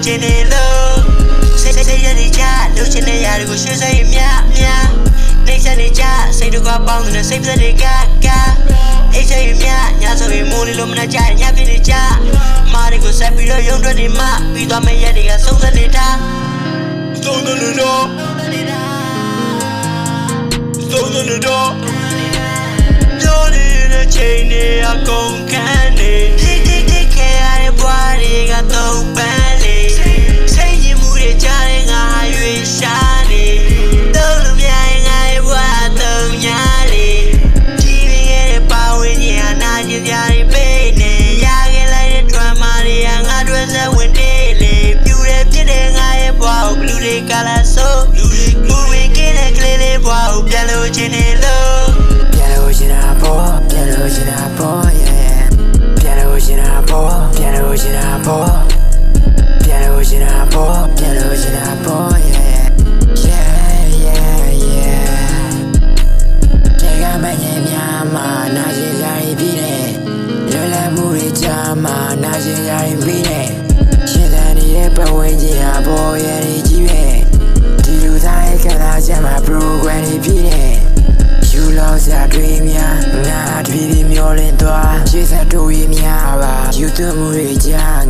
ချင်နေလို့စိတ်ရနေကြလှုပ်ချင်တဲ့ຢာတွေကိုရွှေ့စိတ်မြနေချင်နေကြစိတ်တို့ကပေါင်းနေတဲ့စိတ်ပြတွေကအိတ်စိတ်မြညဆိုရင်မိုးလေးလိုမနှကြညပြနေကြမာတွေကိုဆက်ပြီးတော့ရုံထွက်နေမှပြီးသွားမယ့်ရက်တွေကဆုံးသက်နေတာဆုံးသက်နေတော့ပြောနေတဲ့ချိန်တွေအကုန်ခံနေတိခဲရတဲ့ဘွားတွေကသုံးပန်းလေစိတ်ညစ်မှုတွေကြားတဲ့ငါရွေးရှာနေတော့လူများငါရဲ့ဘွားသုံးညာလေဒီပင်ရဲ့ပါဝင်ကြီးဟာနာကျင်ကြတွေပေးနေရခဲ့လိုက်တဲ့ drama တွေကငါတို့စဝင်နေလေပြူတယ်ပြစ်တယ်ငါရဲ့ဘွားကိုဘလူတွေကလာဆိုလူတွေဝင်ကင်းတဲ့ကလေးလေးဘွားကိုပြန်လို့ချင်နေလို့ပြန်လို့ချင်တာပေါ့ပြန်လို့ချင်တာပေါ့ yeah ပြန်လို့ချင်တာပေါ့ပြန်လို့ချင်တာပေါ့ပြန်လို့ချင်တာပေါ့ပြန်လို့ချင်တာပေါ့ yeah တေကမငယ်များမှာနာကျင်ကြရပြီးတယ်လွယ်လည်မှုတွေကြားမှာနာကျင်ကြရပြီးတယ်ရှင်သန်နေတဲ့ပတ်ဝန်းကျင်ဟာပေါ်ရည်ကြီးပဲဒီလူသားရဲ့ကလာချက်မှာ program တွေပြီးတယ်ယူလောက်စရာတွေများငါတပည့်မျောလင်းသွားရှေ့ဆက်တိုးရများပါယူသွမှုတွေကြား